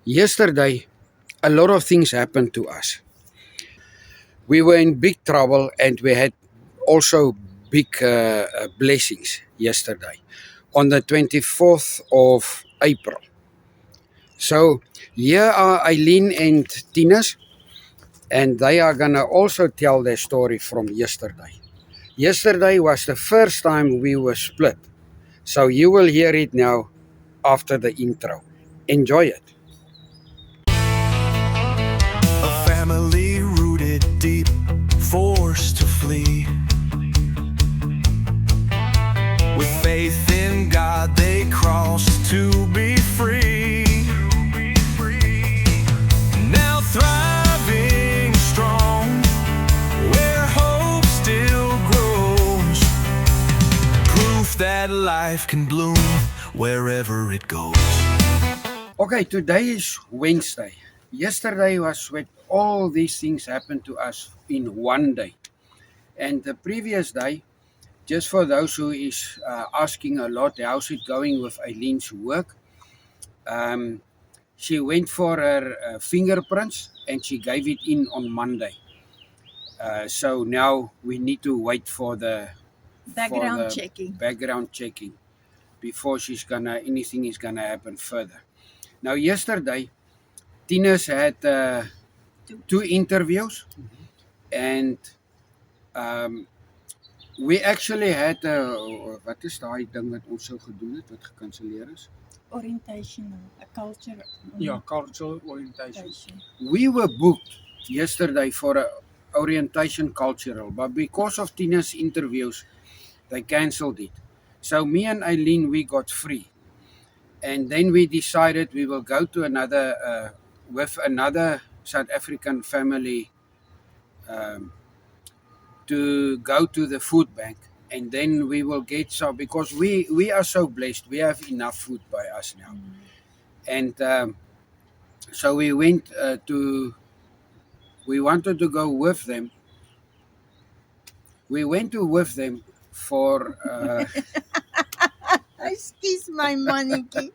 Yesterday, a lot of things happened to us. We were in big trouble and we had also big blessings yesterday on the 24th of April. So, here are Eileen and Tinas, and they are going to also tell their story from yesterday. Yesterday was the first time we were split. So, you will hear it now after the intro. Enjoy it. A family rooted deep, forced to flee. With faith in God, they crossed to be free. Now thriving strong, where hope still grows. Proof that life can bloom wherever it goes. Okay, today is Wednesday. Yesterday was when all these things happened to us in one day. And the previous day, just for those who is asking a lot, how's it going with Eileen's work? Um, she went for her fingerprints and she gave it in on Monday. So now we need to wait for the background checking before anything is gonna happen further. Now yesterday, Tina's had two interviews, and we actually had wat is daai ding wat ons sou gedoen het wat gekanselleer is? Cultural orientation. We were booked yesterday for a orientation cultural, but because of Tina's interviews, they cancelled it. So me and Eileen, we got free. And then we decided we will go to another, with another South African family, to go to the food bank. And then we will get some, because we are so blessed. We have enough food by us now. And so we went we wanted to go with them. We went with them for... Excuse my mannetjie.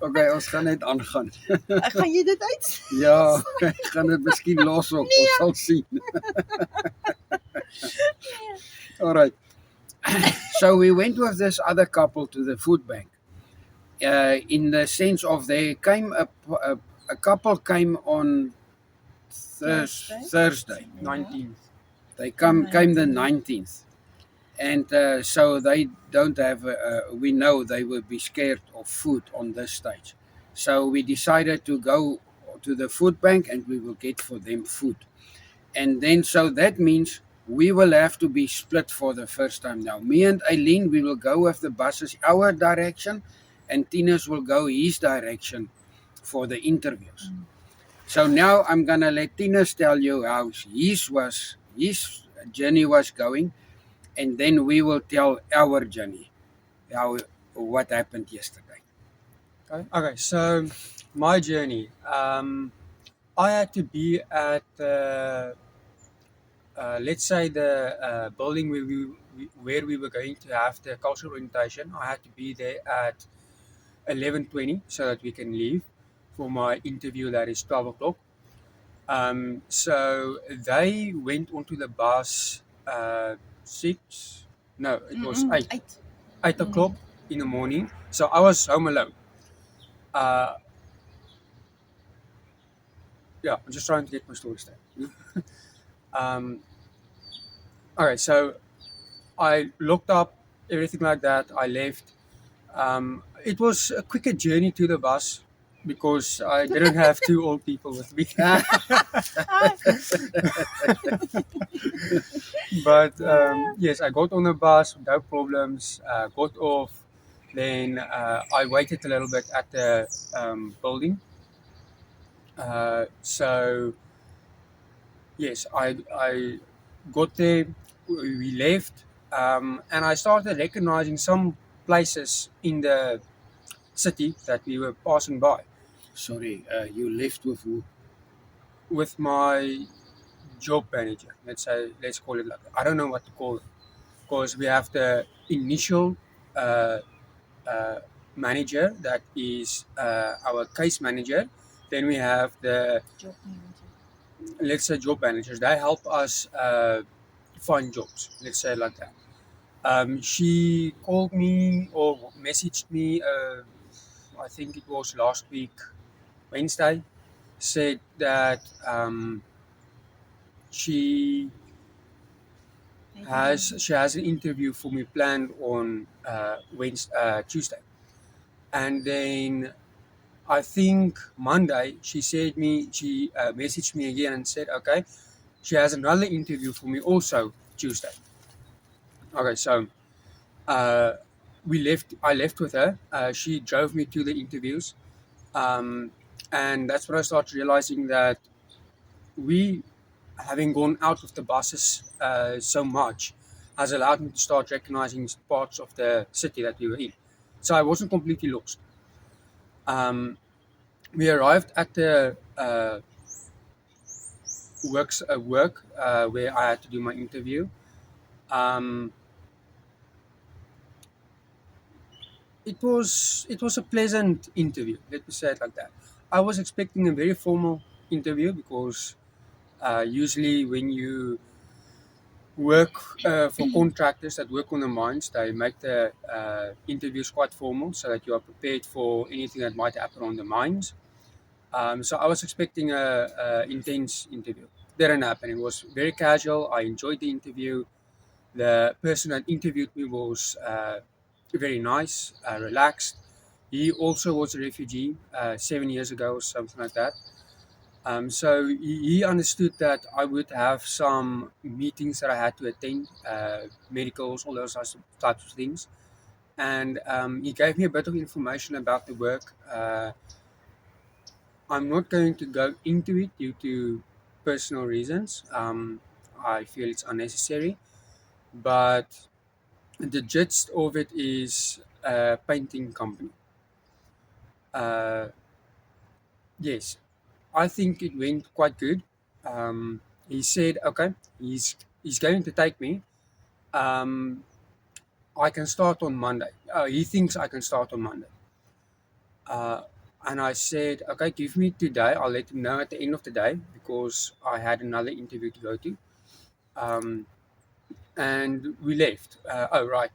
Okay, ons gaan net aangaan. Gaan jy dit uit? Ja, ek gaan dit miskien los op. Ons sal sien. All right. So we went with this other couple to the food bank. In the sense of a couple came on Thursday. 19th. They came the 19th. And so they don't have, we know they will be scared of food on this stage. So we decided to go to the food bank and we will get for them food. And then, so that means we will have to be split for the first time now. Me and Eileen, we will go with the buses our direction, and Tinas will go his direction for the interviews. So now I'm going to let Tinas tell you how his journey was going. And then we will tell our journey, what happened yesterday. Okay, so my journey. I had to be at let's say the building where we were going to have the cultural orientation. I had to be there at 11:20 so that we can leave for my interview. That is 12 o'clock. So they went onto the bus. 8 o'clock in the morning. So I was home alone. I'm just trying to get my story straight. Okay, so I looked up everything like that. I left. It was a quicker journey to the bus because I didn't have two old people with me. But yes, I got on the bus, no problems, got off. Then I waited a little bit at the building. So yes, I got there, we left, and I started recognizing some places in the city that we were passing by. Sorry, you left with who? With my job manager. Let's call it like that. I don't know what to call it because we have the initial manager, that is our case manager. Then we have the, Job manager. let's say, job managers. They help us find jobs. Let's say like that. She called me or messaged me. I think it was last week, Wednesday. Said that she has an interview for me planned on Tuesday, and then I think Monday she messaged me again and said, okay, she has another interview for me also Tuesday. Okay, so uh, I left with her. She drove me to the interviews, um, and that's when I started realizing that we, having gone out of the buses so much, has allowed me to start recognizing parts of the city that we were in. So I wasn't completely lost. Um, we arrived at the work where I had to do my interview. Um, it was a pleasant interview. Let me say it like that. I was expecting a very formal interview because usually when you work for contractors that work on the mines, they make the interviews quite formal so that you are prepared for anything that might happen on the mines. So I was expecting a intense interview. Didn't happen. It was very casual. I enjoyed the interview. The person that interviewed me was very nice, relaxed. He also was a refugee 7 years ago or something like that. So he understood that I would have some meetings that I had to attend, medicals, all those types of things. And he gave me a bit of information about the work. I'm not going to go into it due to personal reasons. I feel it's unnecessary. But the gist of it is a painting company. Uh, yes, I think it went quite good. He said, okay, he's going to take me. Um, I can start on Monday. He thinks I can start on Monday. Uh, and I said, okay, give me today. I'll let him know at the end of the day because I had another interview to go to. Um, and we left. Oh, right.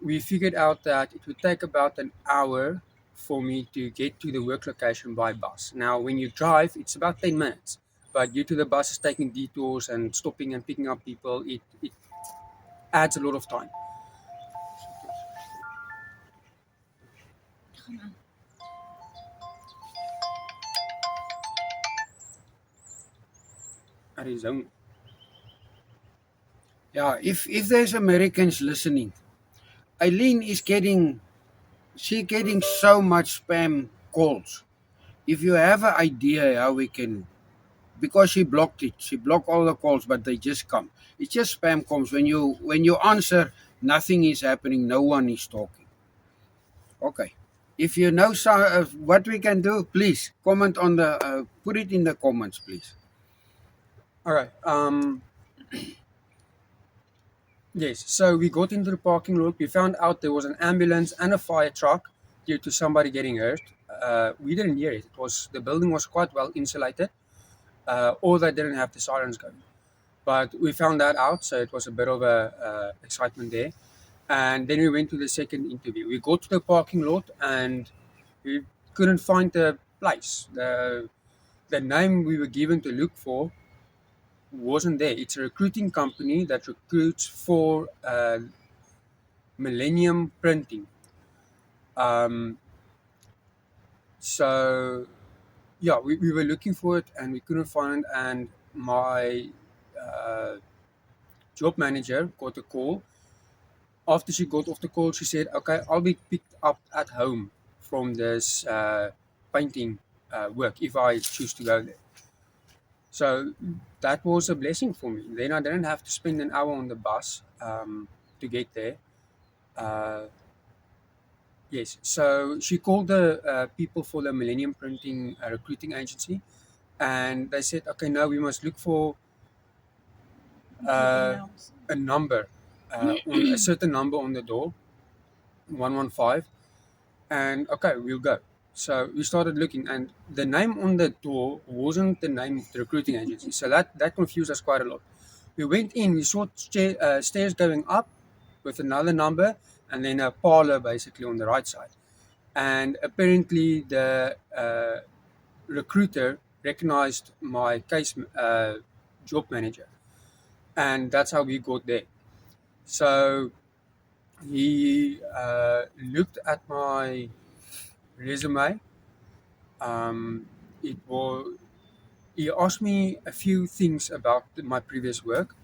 We figured out that it would take about an hour for me to get to the work location by bus. Now, when you drive, it's about 10 minutes. But due to the buses taking detours and stopping and picking up people, it adds a lot of time. Arizona. Yeah, if there's Americans listening, Eileen is getting so much spam calls. If you have an idea how we can, because she blocked it, she blocked all the calls, but they just come. It's just spam calls. When you answer, nothing is happening. No one is talking. Okay. If you know what we can do, please comment on the put it in the comments, please. All right. Yes. So we got into the parking lot. We found out there was an ambulance and a fire truck due to somebody getting hurt. We didn't hear it. The building was quite well insulated, or they didn't have the sirens going. But we found that out, so it was a bit of a excitement there. And then we went to the second interview. We got to the parking lot and we couldn't find the place. The name we were given to look for wasn't there. It's a recruiting company that recruits for Millennium Printing. Um, so yeah, we were looking for it and we couldn't find it. And my uh, job manager got a call. After she got off the call, she said, okay, I'll be picked up at home from this painting work if I choose to go there. So that was a blessing for me. Then I didn't have to spend an hour on the bus to get there. Uh, yes, so she called the people for the Millennium Printing recruiting agency, and they said, okay, now we must look for a number, on a certain number on the door, 115. And okay, we'll go. So we started looking, and the name on the door wasn't the name of the recruiting agency. So that confused us quite a lot. We went in, we saw stairs going up with another number, and then a parlor basically on the right side. And apparently, the recruiter recognized my job manager, and that's how we got there. So he looked at my resume. Um, it was he asked me a few things about my previous work,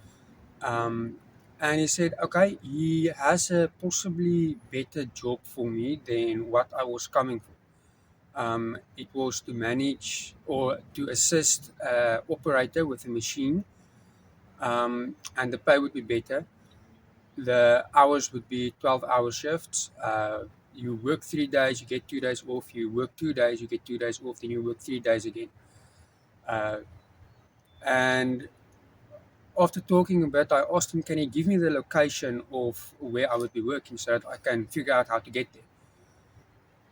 um, and he said, "Okay, he has a possibly better job for me than what I was coming for. It was to manage or to assist operator with a machine, and the pay would be better. The hours would be 12-hour shifts. You work 3 days, you get 2 days off. You work 2 days, you get 2 days off. Then you work 3 days again. Uh, and after talking a bit, I asked him, can he give me the location of where I would be working so that I can figure out how to get there?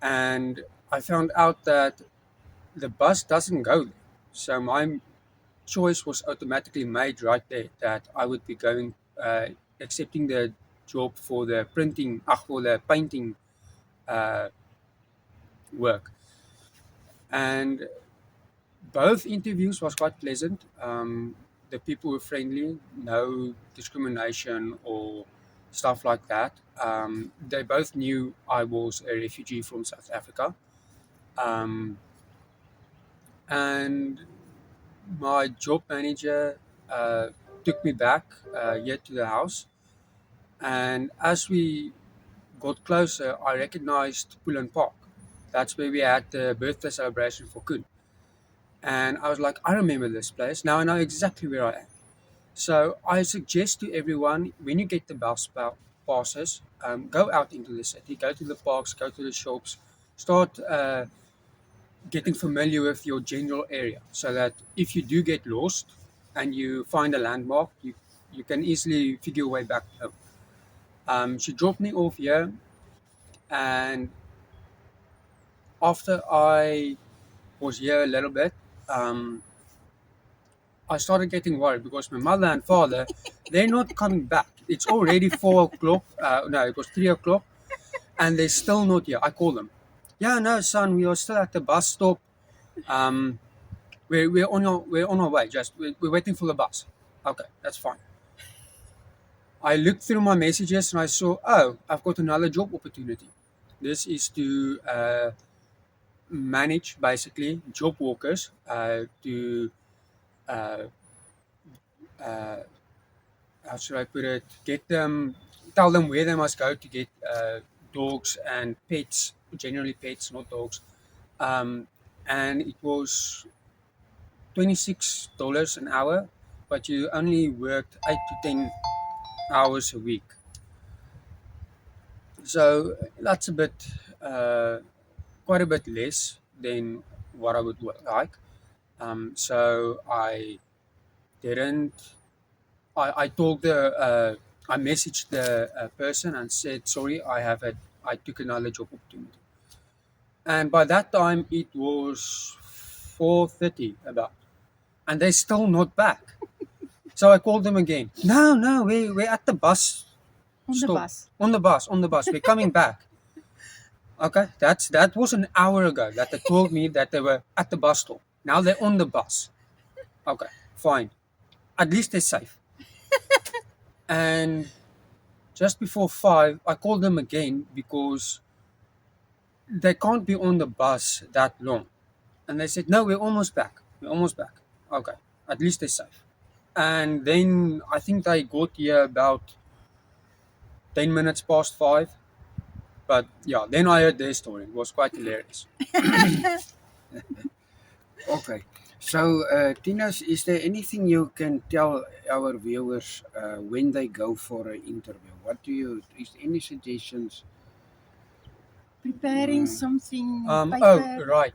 And I found out that the bus doesn't go there. So my choice was automatically made right there that I would be going, accepting the job for the for the painting uh, work. And both interviews was quite pleasant. The people were friendly, no discrimination or stuff like that. They both knew I was a refugee from South Africa. Um, and my job manager took me back here to the house. And as we got closer, I recognized Pullen Park. That's where we had the birthday celebration for Kun. And I was like, I remember this place. Now I know exactly where I am. So I suggest to everyone, when you get the passes, go out into the city, go to the parks, go to the shops, start getting familiar with your general area, so that if you do get lost and you find a landmark, you can easily figure your way back home. She dropped me off here, and after I was here a little bit, um, I started getting worried because my mother and father, they're not coming back. It's already 4 o'clock. No, it was 3 o'clock, and they're still not here. I call them. Yeah, no, son, we are still at the bus stop. Um, we're on our way. Just we're waiting for the bus. Okay, that's fine. I looked through my messages and I saw, oh, I've got another job opportunity. This is to manage basically job workers to uh, uh, how should I put it? Tell them where they must go to get dogs and pets, generally pets, not dogs. Um, and it was $26 an hour, but you only worked 8 to 10 hours a week. So that's a bit, quite a bit less than what I would like. So didn't. I told I messaged the person and said, sorry, I took another job opportunity. And by that time, it was 4:30 about, and they're still not back. So I called them again. No, no, we're at the bus On the stop. bus. On the bus. We're coming back. Okay, that was an hour ago that they told me that they were at the bus stop. Now they're on the bus. Okay, fine. At least they're safe. And just before 5, I called them again because they can't be on the bus that long. And they said, no, we're almost back. We're almost back. Okay, at least they're safe. And then I think they got here about 10 minutes past 5. But yeah, then I heard their story. It was quite hilarious. Okay. So, Tinas, is there anything you can tell our viewers when they go for an interview? Is there any suggestions? Preparing something. Oh, paper. right.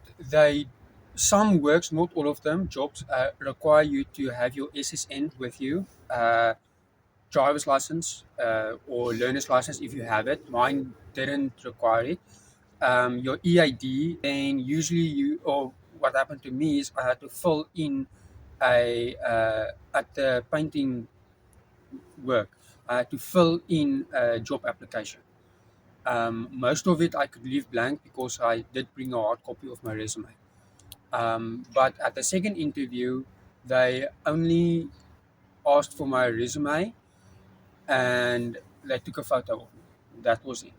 Some works, not all of them, jobs require you to have your SSN with you, driver's license or learner's license if you have it. Mine didn't require it. your EID, then usually or what happened to me is I had to fill in at the painting work, I had to fill in a job application. Most of it I could leave blank because I did bring a hard copy of my resume. But at the second interview, they only asked for my resume and they took a photo of me. That was it.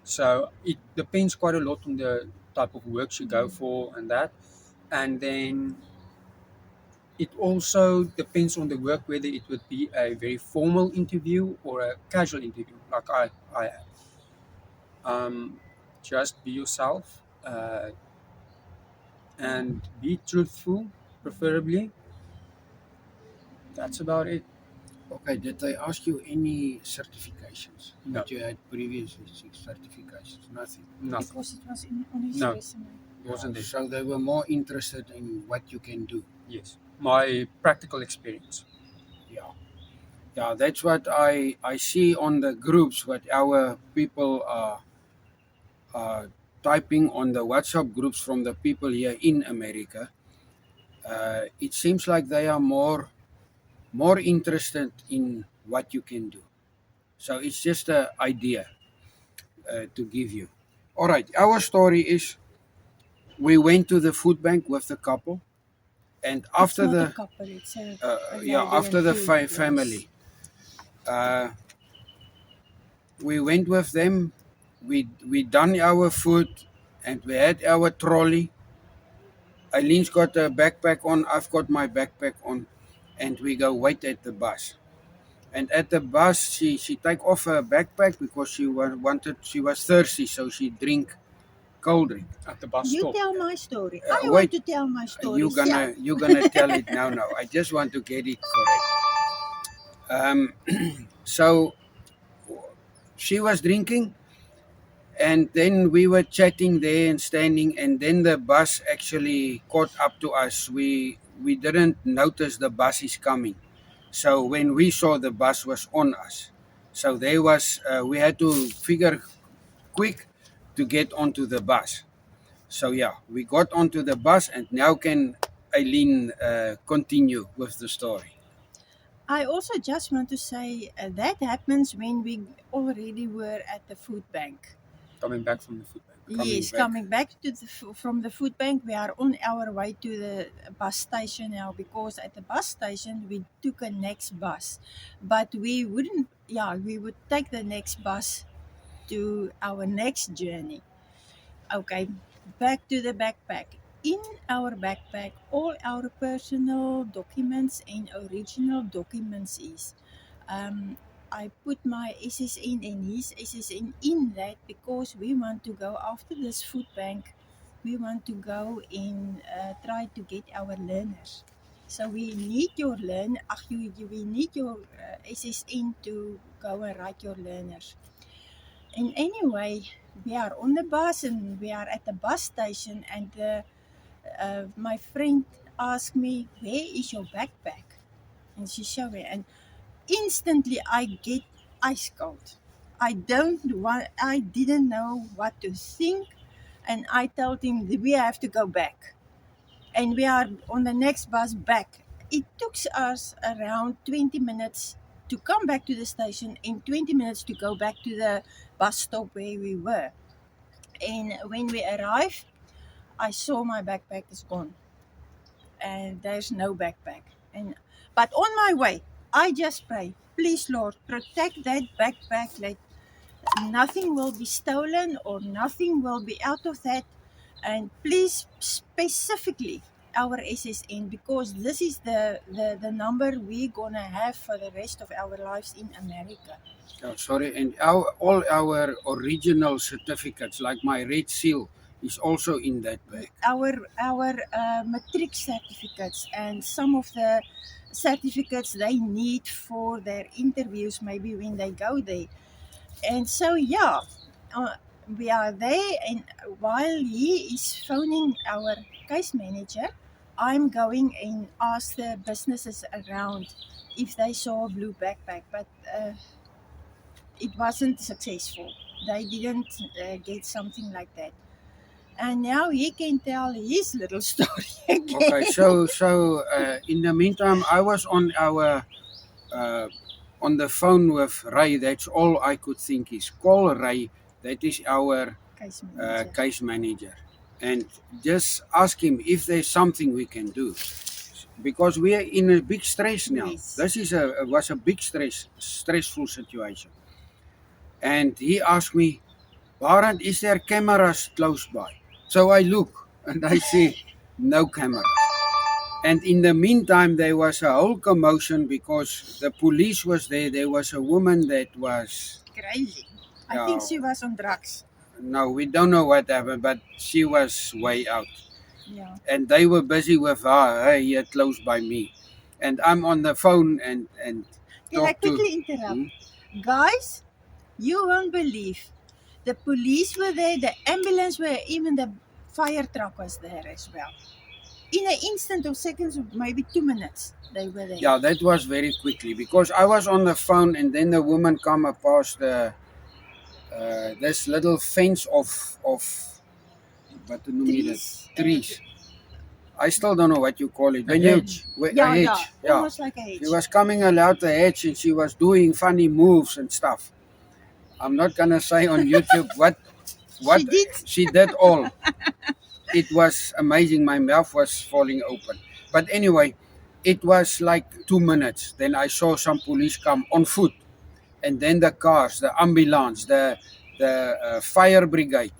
So it depends quite a lot on the type of works you go for and that. And then it also depends on the work whether it would be a very formal interview or a casual interview, like I had. Just be yourself and be truthful, preferably. That's about it. Okay, did they ask you any certifications? No. That you had previously, certifications? Nothing. Nothing. Because it was on his No. resume. Wasn't it? So they were more interested in what you can do. Yes. My practical experience. Yeah. Yeah, that's what I see on the groups, what our people are typing on the WhatsApp groups from the people here in America. It seems like they are more interested in what you can do. So it's just an idea to give you. All right, our story is we went to the food bank with the couple, and after It's not the a couple, it's a yeah, lady after and the two boys. family, uh, we went with them. We done our food, and we had our trolley. Eileen's got a backpack on. I've got my backpack on, and we go wait at the bus. And at the bus, she take off her backpack because she was thirsty, so she drink cold drink. At the bus You stop. tell my story. Uh, I wait. want to tell my story. You're gonna tell it now. No, I just want to get it correct. So she was drinking, and then we were chatting there and standing, and then the bus actually caught up to us. We didn't notice the bus is coming, so when we saw the bus was on us, so there was we had to figure quick to get onto the bus. So yeah, we got onto the bus, and now can Eileen continue with the story. I also just want to say that happens when we already were at the food bank. Coming back from the food bank. Yes, back. coming back to from the food bank, we are on our way to the bus station now because at the bus station we took a next bus, but we wouldn't. Yeah, we would take the next bus to our next journey. Okay, back to the backpack. In our backpack, all our personal documents and original documents is. I put my SSN and his SSN in that because we want to go after this food bank. We want to go and try to get our learners. So we need your we need your SSN to go and write your learners. And anyway, we are on the bus and we are at the bus station, and my friend asked me, "Where is your backpack?" And she showed me, and instantly I get ice cold. I didn't know what to think, and I told him that we have to go back, and we are on the next bus back. It took us around 20 minutes to come back to the station and 20 minutes to go back to the bus stop where we were. And when we arrived, I saw my backpack is gone, and there's no backpack. But on my way, I just pray, please Lord, protect that backpack, that nothing will be stolen or nothing will be out of that, and please specifically our SSN, because this is the number we're gonna have for the rest of our lives in America. Oh, sorry, and all our original certificates, like my red seal, is also in that bag. Our matric certificates and some of the certificates they need for their interviews, maybe when they go there. And so yeah, we are there, and while he is phoning our case manager, I'm going and ask the businesses around if they saw a blue backpack, but it wasn't successful. they didn't get something like that. And now he can tell his little story again. Okay, so in the meantime, I was on our on the phone with Ray. That's all I could think is call Ray. That is our Case manager. case manager, and just ask him if there's something we can do, because we are in a big stress now. Yes. This was a big stressful situation, and he asked me, Barend, is there cameras close by? So I look and I see no cameras. And in the meantime, there was a whole commotion because the police was there. There was a woman that was, Crazy. I Yeah. think she was on drugs. no, we don't know what happened, but she was way out. Yeah. And they were busy with her, hey, here close by me. And I'm on the phone and Can I talk to. quickly interrupt? Guys, you won't believe. The police were there, the ambulance were, even the fire truck was there as well. In an instant of seconds, of maybe 2 minutes, they were there. Yeah, that was very quickly because I was on the phone and then the woman come past the this little fence of what do you mean it? Trees. I still don't know what you call it. When you hedge. Yeah, a yeah, hedge. Yeah. almost like a hedge. She was coming out the hedge and she was doing funny moves and stuff. I'm not gonna say on YouTube what She did. she did all. It was amazing. My mouth was falling open. But anyway, it was like 2 minutes. Then I saw some police come on foot, and then the cars, the ambulance, the fire brigade,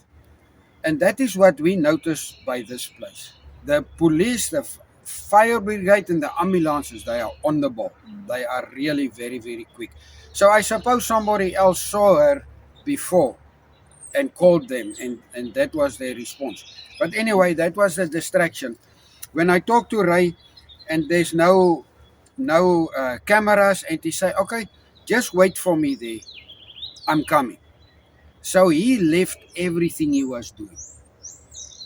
and that is what we noticed by this place. The police, the fire brigade, and the ambulances, they are on the ball. They are really very, very quick. So I suppose somebody else saw her before and called them, and that was their response. But anyway, that was a distraction. When I talked to Ray, and there's no cameras, and he said, okay, just wait for me there. I'm coming. So he left everything he was doing,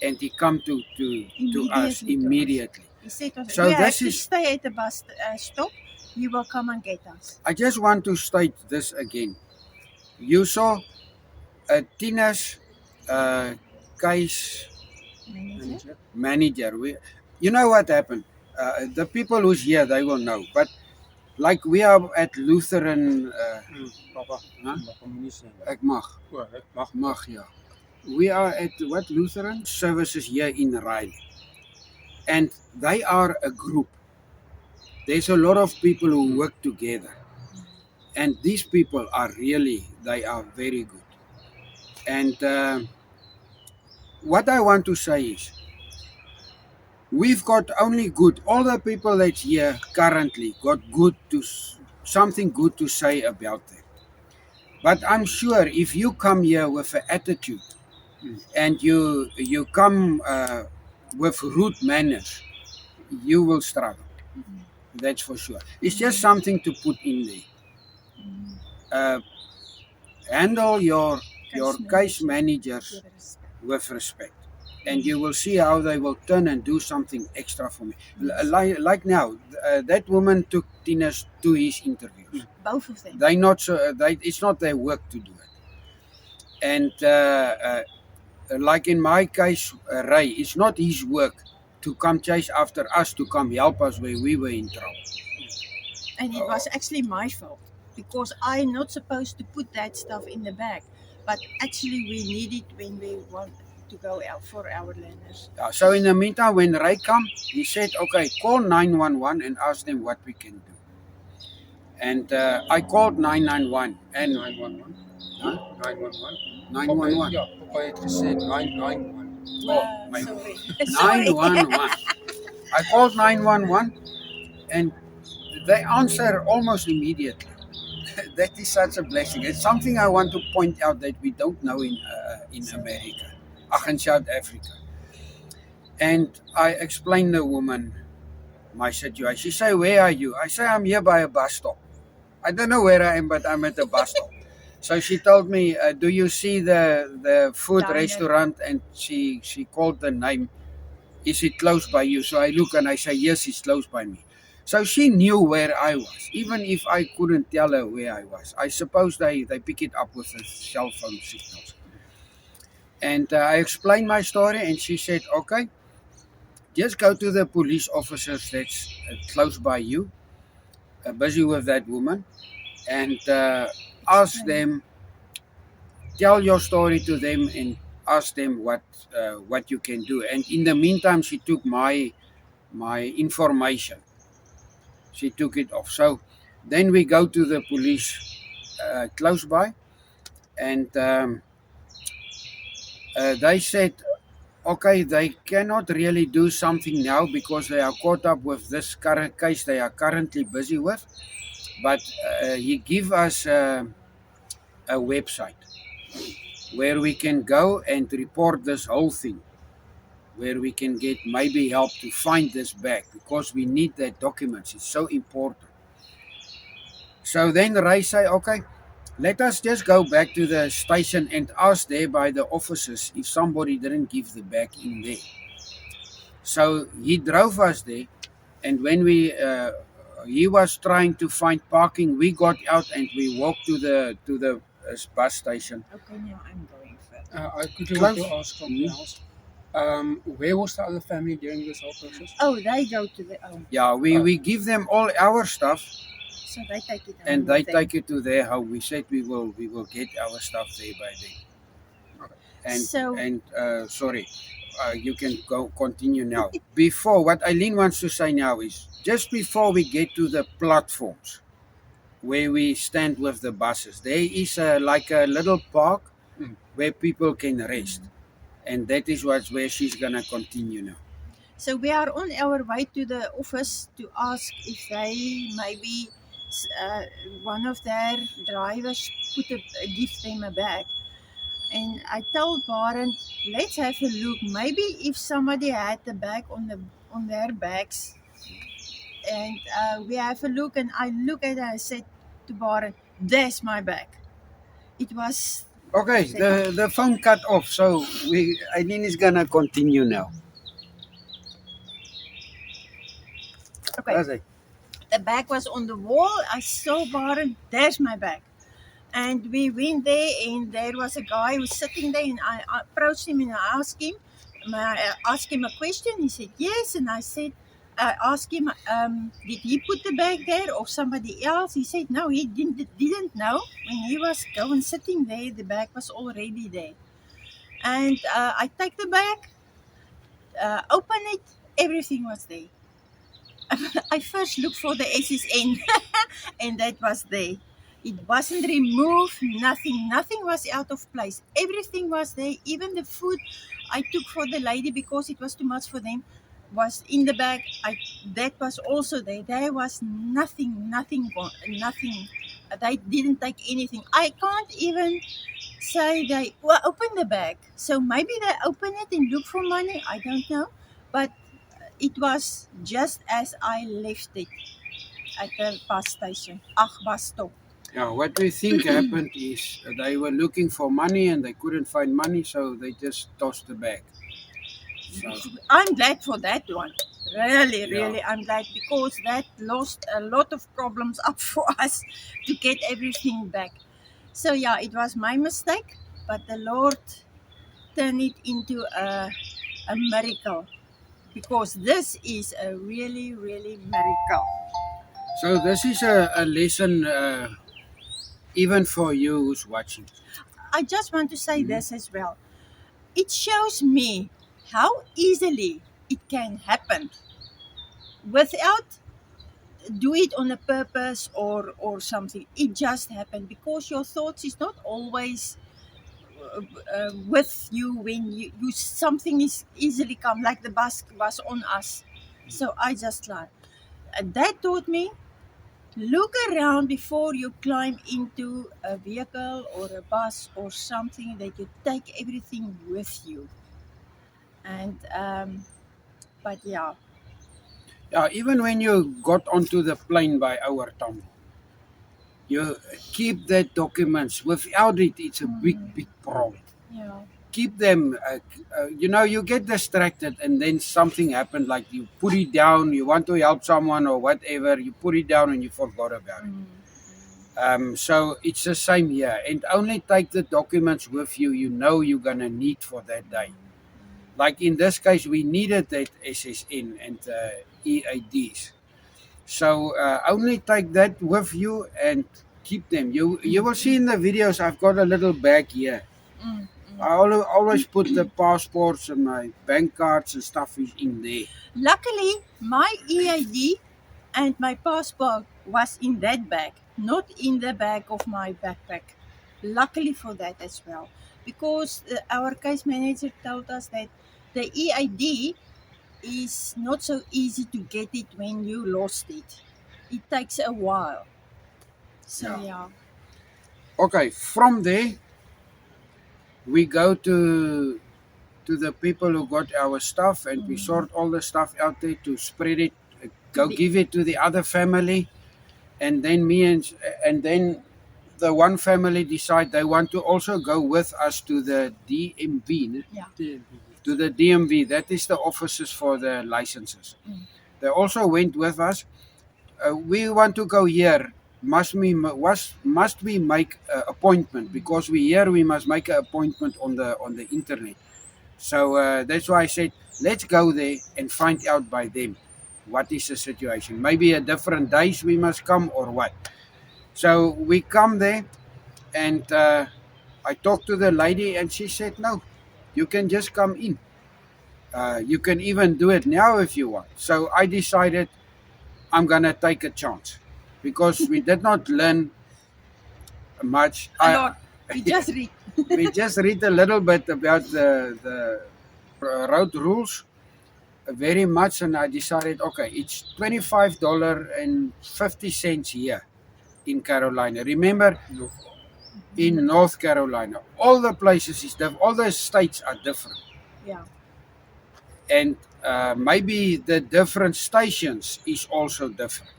and he come to us Immediately to us. immediately. He said, to us, So we have this to is- stay at the bus stop. You will come and get us. I just want to state this again. You saw Tina's case Manager. manager. You know what happened? The people who's here, they will know. But like we are at Lutheran, Papa. Huh? Papa moet nie sê nie. ek mag, O, ek mag. ja. We are at what Lutheran services here in Riley. And they are a group. There's a lot of people who work together. And these people are really, they are very good. And what I want to say is, we've got only good, all the people that's here currently got something good to say about them. But I'm sure if you come here with an attitude and you come with rude manners, you will struggle. That's for sure. It's just something to put in there. Handle your case managers with respect, and you will see how they will turn and do something extra for me. Like now, that woman took Tina's to his interviews. Both of them. They not so. It's not their work to do it. And like in my case, Ray, it's not his work to come chase after us, to come help us where we were in trouble. And it was actually my fault because I'm not supposed to put that stuff in the bag. But actually, we need it when we want to go out for our learners. So in the meantime, when Ray come, he said, okay, call 911 and ask them what we can do. And I called 991 and 911. Huh? 911. 911. Ja, Papa het gesê 991. Oh, my Sorry. 911. I called 911 and they answer almost immediately. That is such a blessing. It's something I want to point out that we don't know in America, in South Africa. And I explained the woman my situation. She said, where are you? I say, I'm here by a bus stop. I don't know where I am, but I'm at the bus stop. So she told me, do you see the food Diner. restaurant? And she called the name. Is it close by you? So I look and I say, yes, it's close by me. So she knew where I was, even if I couldn't tell her where I was. I suppose they pick it up with the cell phone signals. And I explained my story, and she said, okay, just go to the police officers that's close by you, busy with that woman, and ask them, tell your story to them, and ask them what you can do. And in the meantime, she took my information. She took it off. So then we go to the police close by, and they said, okay, they cannot really do something now because they are caught up with this current case they are currently busy with. But he give us a website where we can go and report this whole thing, where we can get maybe help to find this bag because we need that documents. It's so important. So then Ray say, okay, let us just go back to the station and ask there by the officers if somebody didn't give the bag in there. So he drove us there, and when he was trying to find parking, we got out and we walked to the bus station. Okay, now I'm going further. I quickly want to Close. ask something else. Where was the other family during this whole process? Oh, they go to the Yeah, we give them all our stuff, so they take it home and they with them. take it to their home. We said we will get our stuff there by then. And So- sorry, you can go continue now. Before, what Eileen wants to say now is just before we get to the platforms where we stand with the buses, there is like a little park Mm. where people can rest, and that is where she's gonna continue now. So we are on our way to the office to ask if they maybe one of their drivers give them a bag. And I told Baron, let's have a look. Maybe if somebody had the bag on their backs, and we have a look. And I look at it. I said to Baron, "There's my bag." It was Okay, the phone cut off, so Eileen is gonna continue now. okay. That's it. The bag was on the wall. I saw Baron, there's my bag. And we went there, and there was a guy who was sitting there, and I approached him and I asked him, a question. He said yes, and I asked him, did he put the bag there or somebody else? He said no, he didn't know. When he was going sitting there, the bag was already there. And I take the bag, open it, everything was there. I first looked for the SSN, and that was there. It wasn't removed, nothing was out of place. Everything was there, even the food I took for the lady because it was too much for them was in the bag. That was also there. There was nothing gone, nothing. They didn't take anything. I can't even say they opened the bag. So maybe they opened it and looked for money. I don't know, but it was just as I left it at the bus station. Bus stop. Yeah, what we think happened is they were looking for money and they couldn't find money, so they just tossed the bag. So, I'm glad for that one. Really, Yeah. I'm glad because that lost a lot of problems up for us to get everything back. So yeah, it was my mistake, but the Lord turned it into a miracle because this is a really, really miracle. so this is a lesson even for you who's watching. I just want to say this as well. It shows me how easily it can happen without do it on a purpose or something. It just happened because your thoughts is not always with you when you something is easily come like the bus was on us. So I just like that taught me look around before you climb into a vehicle or a bus or something that you take everything with you. And but yeah, Yeah, even when you got onto the plane by our town, you keep that documents. Without it, it's a big problem. yeah. keep them. You get distracted, and then something happened. Like you put it down. You want to help someone or whatever. You put it down and you forgot about it. So it's the same here. And only take the documents with you. You know you're gonna need for that day. Like in this case, we needed that SSN and EADs. So only take that with you and keep them. You will see in the videos. I've got a little bag here. I always put the passports and my bank cards and stuff is in there. Luckily, my EID and my passport was in that bag, not in the bag of my backpack. Luckily for that as well, because our case manager told us that the EID is not so easy to get it when you lost it. It takes a while. So yeah. Okay, from there we go to the people who got our stuff, and we sort all the stuff out there to spread it, go give it to the other family, and then and then the one family decide they want to also go with us to the DMV. To the DMV, that is the offices for the licenses. They also went with us. We want to go here. Must we make an appointment? Because we here, we must make an appointment on the internet. So that's why I said let's go there and find out by them what is the situation. Maybe a different days we must come or what. So we come there, and I talked to the lady, and she said no, you can just come in. You can even do it now if you want. So I decided I'm gonna take a chance because we did not learn much. A lot. We just read. We just read a little bit about the road rules, very much, and I decided okay, it's $25.50 here in Carolina. Remember, in North Carolina, all the places is different. All the states are different. Yeah. And maybe the different stations is also different.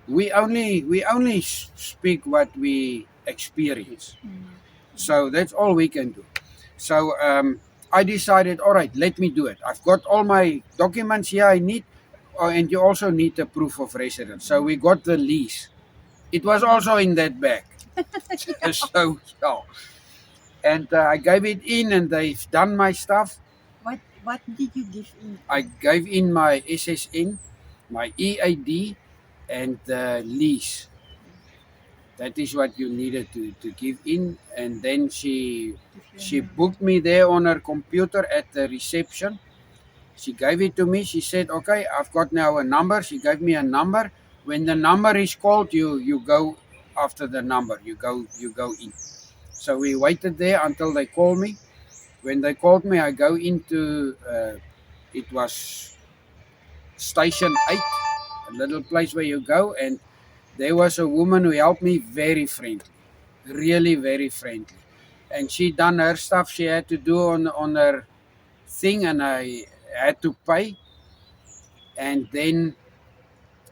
We only speak what we experience, so that's all we can do. So I decided, all right, let me do it. I've got all my documents here I need, and you also need a proof of residence. So we got the lease. It was also in that bag. So yeah. And I gave it in, and they've done my stuff. What did you give in? I gave in my SSN, my EID, and the lease. That is what you needed to give in. And then she booked me there on her computer at the reception. She gave it to me. She said, okay, I've got now a number. She gave me a number. When the number is called, you go after the number. You go in. So we waited there until they called me. When they called me, I go into, it was Station 8, a little place where you go, and there was a woman who helped me, very friendly, really very friendly. And she done her stuff she had to do on her thing, and I had to pay. And then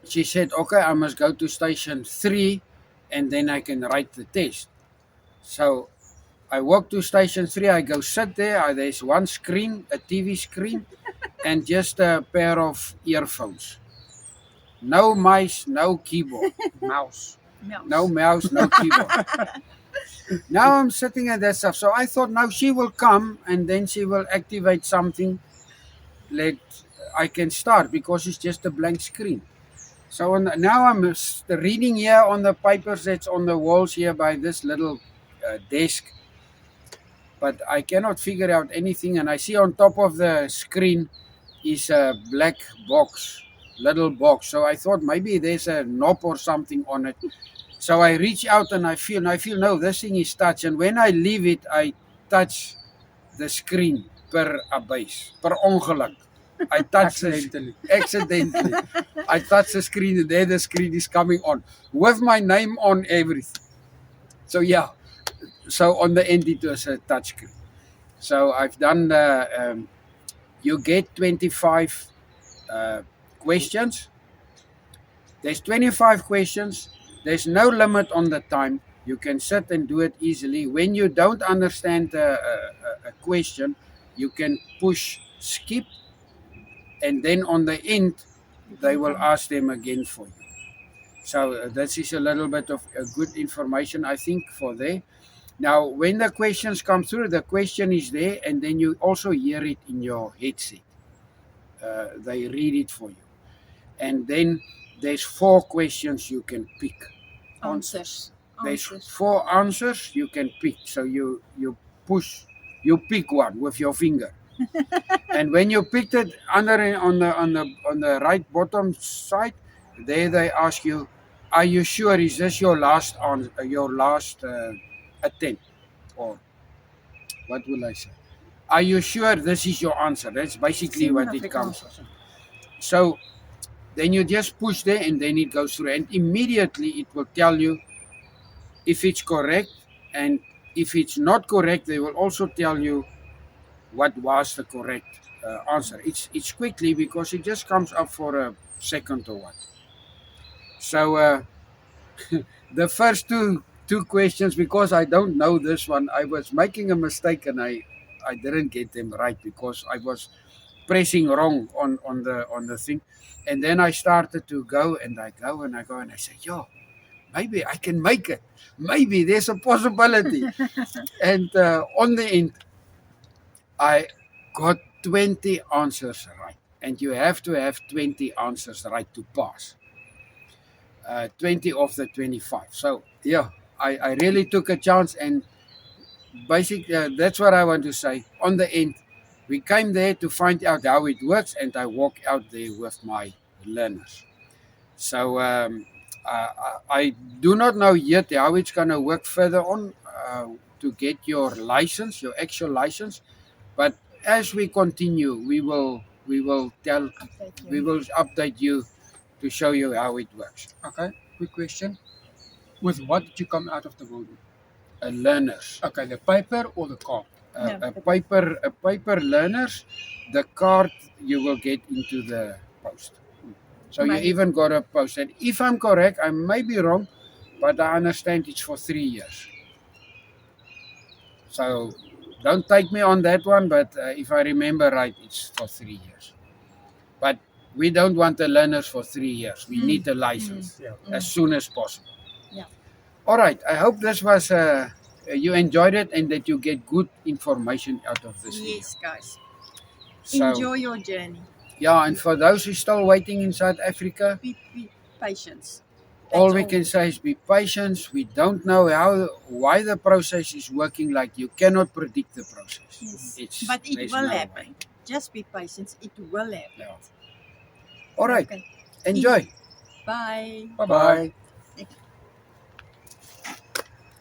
she said, okay, I must go to Station 3, and then I can write the test. So I walk to Station 3, I go sit there. There's one screen, a TV screen, and just a pair of earphones. No mice, no keyboard. Mouse. No mouse, no keyboard. Now I'm sitting at that stuff. So I thought now she will come and then she will activate something. Let I can start because it's just a blank screen. So now I'm reading here on the papers that's on the walls here by this little desk. But I cannot figure out anything, and I see on top of the screen is a black box, little box. So I thought maybe there's a knob or something on it. So I reach out and I feel no, this thing is touch. And when I leave it, I touch the screen per abuis, per ongeluk. I touch accidentally. I touch the screen, and there the screen is coming on with my name on everything. So yeah. So on the end it was a touchscreen. So I've done the, you get 25 questions. There's 25 questions. There's no limit on the time. You can sit and do it easily. When you don't understand a a question, you can push skip, and then on the end, they will ask them again for you. So this is a little bit of good information, I think, for there. Now, when the questions come through, the question is there, and then you also hear it in your headset. They read it for you. And then there's 4 questions you can pick. Answers. There's Answers. 4 answers you can pick. So you pick one with your finger. And when you picked it on the right bottom side, there they ask you, are you sure, is this your last attempt, or what will I say? Are you sure this is your answer? That's basically Sien in what it comes. Afrikaans. So then you just push there, and then it goes through, and immediately it will tell you if it's correct, and if it's not correct, they will also tell you what was the correct answer. It's quickly, because it just comes up for a second or what. So the first two questions, because I don't know this one, I was making a mistake, and I didn't get them right because I was pressing wrong on the thing, and then I started to go, and I go and I say, yo, maybe I can make it. Maybe there's a possibility. And on the end, I got 20 answers right. And you have to have 20 answers right to pass. 20 of the 25. So, yeah, I really took a chance. And basically, that's what I want to say. On the end, we came there to find out how it works, and I walk out there with my learners. So, I do not know yet how it's going to work further on to get your license, your actual license. But as we continue, we will update you to show you how it works. Okay, quick question. With what did you come out of the building? Learners, Okay, the paper or the card? No, a paper learners. The card you will get into the post. So you Right. even got a post. And if I'm correct, I may be wrong, but I understand it's for 3 years. So don't take me on that one, but if I remember right, it's for 3 years. But we don't want the learners for 3 years. We need a license Yeah. as soon as possible. Yeah. All right. I hope this was you enjoyed it, and that you get good information out of this video. Yes, guys. So, Enjoy your journey. yeah, and for those who still waiting in South Africa, Be patient. all That's we can say is be patient. We don't know why the process is working. Like, you cannot predict the process. Yes. But it there's will no happen. way. Just be patient. It will happen. Yeah. All right. Okay. Enjoy. Bye. Bye-bye. Bye.